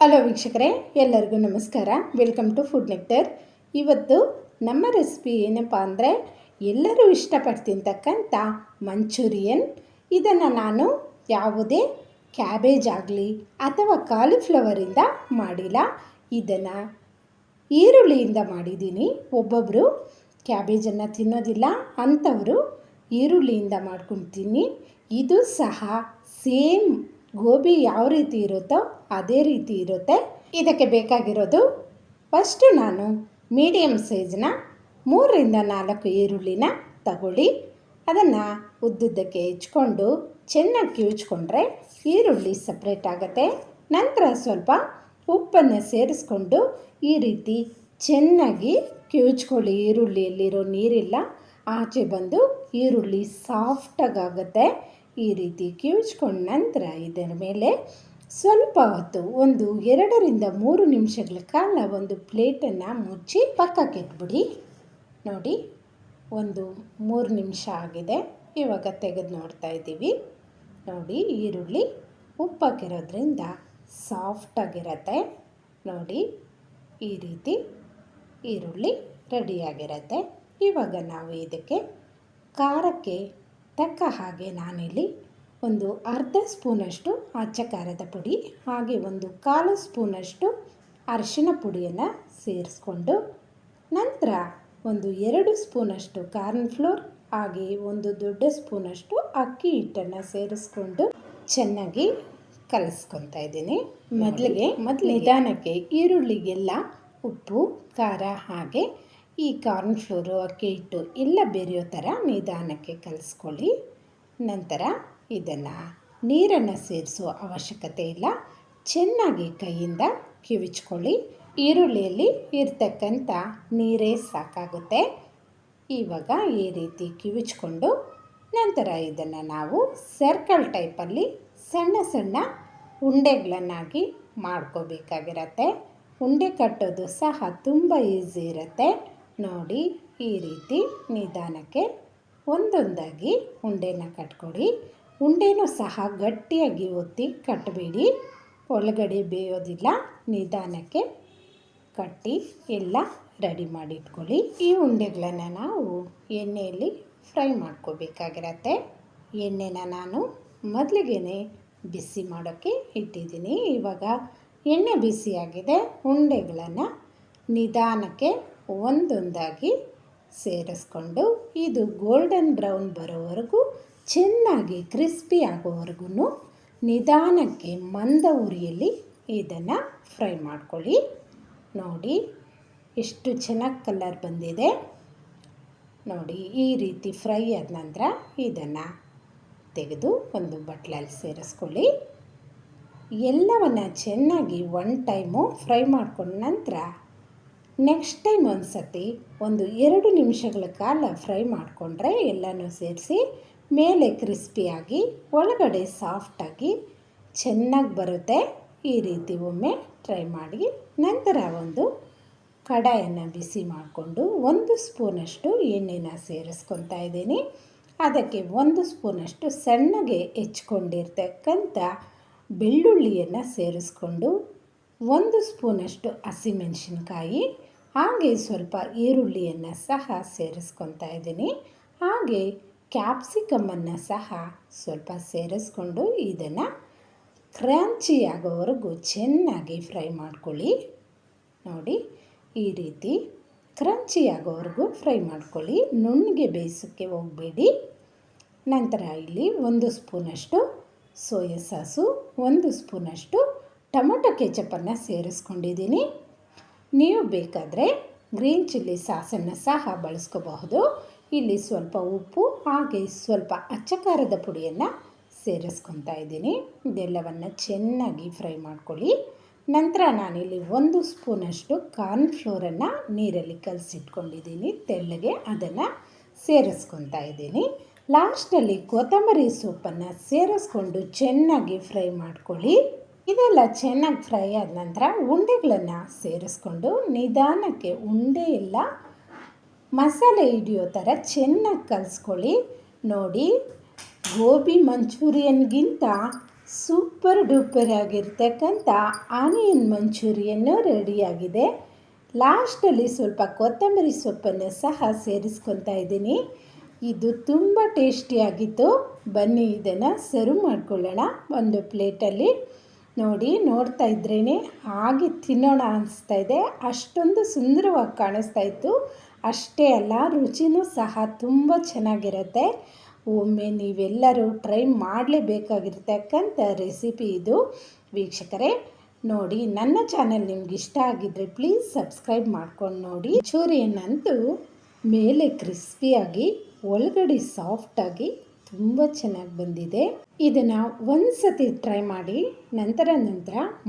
Hello ವೀಕ್ಷಕರೇ, ಎಲ್ಲರಿಗೂ ನಮಸ್ಕಾರ. Welcome to Food Nectar. ಇವತ್ತು ನಮ್ಮ ರೆಸಿಪಿ ಏನಪ್ಪ ಅಂದರೆ ಎಲ್ಲರೂ ಇಷ್ಟಪಟ್ಟು ತಿಂತಕ್ಕಂಥ ಮಂಚೂರಿಯನ್. ಇದನ್ನು ನಾನು ಯಾವುದೇ ಕ್ಯಾಬೇಜ್ ಆಗಲಿ ಅಥವಾ ಕಾಲಿಫ್ಲವರಿಂದ ಮಾಡಿಲ್ಲ. ಇದನ್ನು ಈರುಳ್ಳಿಯಿಂದ ಮಾಡಿದ್ದೀನಿ. ಒಬ್ಬೊಬ್ಬರು ಕ್ಯಾಬೇಜನ್ನು ತಿನ್ನೋದಿಲ್ಲ, ಅಂಥವರು ಈರುಳ್ಳಿಯಿಂದ ಮಾಡ್ಕೊಳ್ತೀನಿ. ಇದು ಸಹ ಸೇಮ್ ಗೋಬಿ ಯಾವ ರೀತಿ ಇರುತ್ತೋ ಅದೇ ರೀತಿ ಇರುತ್ತೆ. ಇದಕ್ಕೆ ಬೇಕಾಗಿರೋದು, ಫಸ್ಟು ನಾನು ಮೀಡಿಯಮ್ ಸೈಜ್ನ 3-4 ಈರುಳ್ಳಿನ ತಗೊಳ್ಳಿ. ಅದನ್ನು ಉದ್ದುದ್ದಕ್ಕೆ ಹೆಚ್ಕೊಂಡು ಚೆನ್ನಾಗಿ ಕಿವುಚ್ಕೊಂಡ್ರೆ ಈರುಳ್ಳಿ ಸಪ್ರೇಟ್ ಆಗುತ್ತೆ. ನಂತರ ಸ್ವಲ್ಪ ಉಪ್ಪನ್ನು ಸೇರಿಸ್ಕೊಂಡು ಈ ರೀತಿ ಚೆನ್ನಾಗಿ ಕಿವುಚ್ಕೊಳ್ಳಿ. ಈರುಳ್ಳಿಯಲ್ಲಿರೋ ನೀರೆಲ್ಲ ಆಚೆ ಬಂದು ಈರುಳ್ಳಿ ಸಾಫ್ಟಾಗುತ್ತೆ. ಈ ರೀತಿ ಕಿವುಚ್ಕೊಂಡ ನಂತರ ಇದರ ಮೇಲೆ ಸ್ವಲ್ಪ ಹೊತ್ತು 2-3 ನಿಮಿಷಗಳ ಕಾಲ ಒಂದು ಪ್ಲೇಟನ್ನು ಮುಚ್ಚಿ ಪಕ್ಕಕ್ಕೆ ಇಟ್ಬಿಡಿ. ನೋಡಿ, 3 ನಿಮಿಷ ಆಗಿದೆ. ಇವಾಗ ತೆಗೆದು ನೋಡ್ತಾ ಇದ್ದೀವಿ. ನೋಡಿ, ಈರುಳ್ಳಿ ಉಪ್ಪಾಕಿರೋದ್ರಿಂದ ಸಾಫ್ಟಾಗಿರುತ್ತೆ. ನೋಡಿ, ಈ ರೀತಿ ಈರುಳ್ಳಿ ರೆಡಿಯಾಗಿರುತ್ತೆ. ಇವಾಗ ನಾವು ಇದಕ್ಕೆ ಖಾರಕ್ಕೆ ತಕ್ಕ ಹಾಗೆ ನಾನಿಲ್ಲಿ ಅರ್ಧ ಸ್ಪೂನಷ್ಟು ಅಚ್ಚ ಖಾರದ ಪುಡಿ, ಹಾಗೆ 1/4 ಸ್ಪೂನಷ್ಟು ಅರಿಶಿನ ಪುಡಿಯನ್ನು ಸೇರಿಸ್ಕೊಂಡು, ನಂತರ 2 ಸ್ಪೂನಷ್ಟು ಕಾರ್ನ್ಫ್ಲೋರ್, ಹಾಗೆ 1 ದೊಡ್ಡ ಸ್ಪೂನಷ್ಟು ಅಕ್ಕಿ ಹಿಟ್ಟನ್ನು ಸೇರಿಸ್ಕೊಂಡು ಚೆನ್ನಾಗಿ ಕಲಿಸ್ಕೊತಾ ಇದ್ದೀನಿ. ಮೊದಲಿಗೆ ನಿಧಾನಕ್ಕೆ ಈರುಳ್ಳಿಗೆಲ್ಲ ಉಪ್ಪು, ಖಾರ ಹಾಗೆ ಈ ಕಾರ್ನ್ಫ್ಲೋರು, ಅಕ್ಕಿ ಹಿಟ್ಟು ಎಲ್ಲ ಬೆರೆಯೋ ಥರ ನಿಧಾನಕ್ಕೆ ಕಲಿಸ್ಕೊಳ್ಳಿ. ನಂತರ ಇದನ್ನು ನೀರನ್ನು ಸೇರಿಸೋ ಅವಶ್ಯಕತೆ ಇಲ್ಲ, ಚೆನ್ನಾಗಿ ಕೈಯಿಂದ ಕಿವುಚ್ಕೊಳ್ಳಿ. ಈರುಳ್ಳಿಯಲ್ಲಿ ಇರ್ತಕ್ಕಂಥ ನೀರೇ ಸಾಕಾಗುತ್ತೆ. ಇವಾಗ ಈ ರೀತಿ ಕಿವುಚ್ಕೊಂಡು ನಂತರ ಇದನ್ನು ನಾವು ಸರ್ಕಲ್ ಟೈಪಲ್ಲಿ ಸಣ್ಣ ಸಣ್ಣ ಉಂಡೆಗಳನ್ನಾಗಿ ಮಾಡ್ಕೋಬೇಕಾಗಿರತ್ತೆ. ಉಂಡೆ ಕಟ್ಟೋದು ಸಹ ತುಂಬ ಈಸಿ ಇರುತ್ತೆ. ನೋಡಿ, ಈ ರೀತಿ ನಿಧಾನಕ್ಕೆ ಒಂದೊಂದಾಗಿ ಉಂಡೆನ ಕಟ್ಕೊಡಿ. ಉಂಡೆನೂ ಸಹ ಗಟ್ಟಿಯಾಗಿ ಒತ್ತಿ ಕಟ್ಟಬೇಡಿ, ಒಳಗಡೆ ಬೇಯೋದಿಲ್ಲ. ನಿಧಾನಕ್ಕೆ ಕಟ್ಟಿ ಎಲ್ಲ ರೆಡಿ ಮಾಡಿಟ್ಕೊಳ್ಳಿ. ಈ ಉಂಡೆಗಳನ್ನು ನಾವು ಎಣ್ಣೆಯಲ್ಲಿ ಫ್ರೈ ಮಾಡ್ಕೋಬೇಕಾಗಿರತ್ತೆ. ಎಣ್ಣೆನ ನಾನು ಮೊದಲಿಗೆ ಬಿಸಿ ಮಾಡೋಕ್ಕೆ ಇಟ್ಟಿದ್ದೀನಿ. ಇವಾಗ ಎಣ್ಣೆ ಬಿಸಿಯಾಗಿದೆ. ಉಂಡೆಗಳನ್ನು ನಿಧಾನಕ್ಕೆ ಒಂದೊಂದಾಗಿ ಸೇರಿಸ್ಕೊಂಡು ಇದು ಗೋಲ್ಡನ್ ಬ್ರೌನ್ ಬರೋವರೆಗೂ, ಚೆನ್ನಾಗಿ ಕ್ರಿಸ್ಪಿ ಆಗೋವರೆಗೂ ನಿಧಾನಕ್ಕೆ ಮಂದ ಉರಿಯಲ್ಲಿ ಇದನ್ನು ಫ್ರೈ ಮಾಡ್ಕೊಳ್ಳಿ. ನೋಡಿ, ಎಷ್ಟು ಚೆನ್ನಾಗಿ ಕಲರ್ ಬಂದಿದೆ. ನೋಡಿ, ಈ ರೀತಿ ಫ್ರೈ ಆದ ನಂತರ ಇದನ್ನು ತೆಗೆದು ಒಂದು ಬಟ್ಲಲ್ಲಿ ಸೇರಿಸ್ಕೊಳ್ಳಿ. ಎಲ್ಲವನ್ನು ಚೆನ್ನಾಗಿ 1 ಟೈಮು ಫ್ರೈ ಮಾಡ್ಕೊಂಡ ನಂತರ ನೆಕ್ಸ್ಟ್ ಟೈಮ್ ಒಂದು ಸತಿ 2 ನಿಮಿಷಗಳ ಕಾಲ ಫ್ರೈ ಮಾಡಿಕೊಂಡ್ರೆ ಎಲ್ಲನೂ ಸೇರಿಸಿ ಮೇಲೆ ಕ್ರಿಸ್ಪಿಯಾಗಿ ಒಳಗಡೆ ಸಾಫ್ಟಾಗಿ ಚೆನ್ನಾಗಿ ಬರುತ್ತೆ. ಈ ರೀತಿ ಒಮ್ಮೆ ಟ್ರೈ ಮಾಡಿ. ನಂತರ ಒಂದು ಕಡಾಯನ್ನು ಬಿಸಿ ಮಾಡಿಕೊಂಡು 1 ಸ್ಪೂನಷ್ಟು ಎಣ್ಣೆನ ಸೇರಿಸ್ಕೊತಾ ಇದ್ದೀನಿ. ಅದಕ್ಕೆ 1 ಸ್ಪೂನಷ್ಟು ಸಣ್ಣಗೆ ಹೆಚ್ಕೊಂಡಿರ್ತಕ್ಕಂಥ ಬೆಳ್ಳುಳ್ಳಿಯನ್ನು ಸೇರಿಸ್ಕೊಂಡು, 1 ಸ್ಪೂನಷ್ಟು ಹಸಿಮೆಣಸಿನ್ಕಾಯಿ, ಹಾಗೆ ಸ್ವಲ್ಪ ಈರುಳ್ಳಿಯನ್ನು ಸಹ ಸೇರಿಸ್ಕೊತಾ ಇದ್ದೀನಿ. ಹಾಗೆ ಕ್ಯಾಪ್ಸಿಕಮ್ಮನ್ನು ಸಹ ಸ್ವಲ್ಪ ಸೇರಿಸ್ಕೊಂಡು ಇದನ್ನು ಕ್ರಂಚಿ ಆಗೋವರೆಗೂ ಚೆನ್ನಾಗಿ ಫ್ರೈ ಮಾಡ್ಕೊಳ್ಳಿ. ನೋಡಿ, ಈ ರೀತಿ ಕ್ರಂಚಿ ಆಗೋವರೆಗೂ ಫ್ರೈ ಮಾಡ್ಕೊಳ್ಳಿ. ನುಣ್ಣಗೆ ಬೇಯಿಸೋಕ್ಕೆ ಹೋಗಬೇಡಿ. ನಂತರ ಇಲ್ಲಿ 1 ಸ್ಪೂನಷ್ಟು ಸೋಯಾ ಸಾಸು, 1 ಸ್ಪೂನಷ್ಟು ಟೊಮೆಟೊ ಕೆಚಪನ್ನು ಸೇರಿಸ್ಕೊಂಡಿದ್ದೀನಿ. ನೀವು ಬೇಕಾದರೆ ಗ್ರೀನ್ ಚಿಲ್ಲಿ ಸಾಸನ್ನು ಸಹ ಬಳಸ್ಕೋಬಹುದು. ಇಲ್ಲಿ ಸ್ವಲ್ಪ ಉಪ್ಪು ಹಾಗೆ ಸ್ವಲ್ಪ ಅಚ್ಚ ಖಾರದ ಪುಡಿಯನ್ನು ಸೇರಿಸ್ಕೊತಾ ಇದ್ದೀನಿ. ಇದೆಲ್ಲವನ್ನು ಚೆನ್ನಾಗಿ ಫ್ರೈ ಮಾಡ್ಕೊಳ್ಳಿ. ನಂತರ ನಾನಿಲ್ಲಿ 1 ಸ್ಪೂನಷ್ಟು ಕಾರ್ನ್ಫ್ಲೋರನ್ನು ನೀರಲ್ಲಿ ಕಲಸಿಟ್ಕೊಂಡಿದ್ದೀನಿ ತೆಳ್ಳಗೆ, ಅದನ್ನು ಸೇರಿಸ್ಕೊತಾ ಇದ್ದೀನಿ. ಲಾಸ್ಟಲ್ಲಿ ಕೊತ್ತಂಬರಿ ಸೊಪ್ಪನ್ನು ಸೇರಿಸ್ಕೊಂಡು ಚೆನ್ನಾಗಿ ಫ್ರೈ ಮಾಡ್ಕೊಳ್ಳಿ. ಇದೆಲ್ಲ ಚೆನ್ನಾಗಿ ಫ್ರೈ ಆದ ನಂತರ ಉಂಡೆಗಳನ್ನು ಸೇರಿಸ್ಕೊಂಡು ನಿಧಾನಕ್ಕೆ ಉಂಡೆ ಎಲ್ಲ ಮಸಾಲೆ ಹಿಡಿಯೋ ಥರ ಚೆನ್ನಾಗಿ ಕಲಿಸ್ಕೊಳ್ಳಿ. ನೋಡಿ, ಗೋಬಿ ಮಂಚೂರಿಯನ್ಗಿಂತ ಸೂಪರ್ ಡೂಪರ್ ಆಗಿರ್ತಕ್ಕಂಥ ಆನಿಯನ್ ಮಂಚೂರಿಯನ್ನು ರೆಡಿಯಾಗಿದೆ. ಲಾಸ್ಟಲ್ಲಿ ಸ್ವಲ್ಪ ಕೊತ್ತಂಬರಿ ಸೊಪ್ಪನ್ನು ಸಹ ಸೇರಿಸ್ಕೊತಾ ಇದ್ದೀನಿ. ಇದು ತುಂಬ ಟೇಸ್ಟಿಯಾಗಿತ್ತು. ಬನ್ನಿ ಇದನ್ನು ಸರ್ವ್ ಮಾಡ್ಕೊಳ್ಳೋಣ ಒಂದು ಪ್ಲೇಟಲ್ಲಿ. ನೋಡಿ, ನೋಡ್ತಾ ಇದ್ರೇ ಹಾಗೆ ತಿನ್ನೋಣ ಅನಿಸ್ತಾ ಇದೆ. ಅಷ್ಟೊಂದು ಸುಂದರವಾಗಿ ಕಾಣಿಸ್ತಾ ಇತ್ತು. ಅಷ್ಟೇ ಅಲ್ಲ, ರುಚಿನೂ ಸಹ ತುಂಬ ಚೆನ್ನಾಗಿರುತ್ತೆ. ಒಮ್ಮೆ ನೀವೆಲ್ಲರೂ ಟ್ರೈ ಮಾಡಲೇಬೇಕಾಗಿರ್ತಕ್ಕಂಥ ರೆಸಿಪಿ ಇದು. ವೀಕ್ಷಕರೇ ನೋಡಿ, ನನ್ನ ಚಾನಲ್ ನಿಮ್ಗೆ ಇಷ್ಟ ಆಗಿದ್ದರೆ ಪ್ಲೀಸ್ ಸಬ್ಸ್ಕ್ರೈಬ್ ಮಾಡ್ಕೊಂಡು ನೋಡಿ. ಮಂಚೂರಿಯನ್ನಂತೂ ಮೇಲೆ ಕ್ರಿಸ್ಪಿಯಾಗಿ ಒಳಗಡೆ ಸಾಫ್ಟಾಗಿ ತುಂಬ ಚೆನ್ನಾಗಿ ಬಂದಿದೆ. ಇದನ್ನು ಒಂದು ಸತಿ ಟ್ರೈ ಮಾಡಿ, ನಂತರ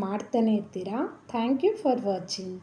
ಮಾಡ್ತಾನೆ ಇರ್ತೀರಾ. Thank you for watching.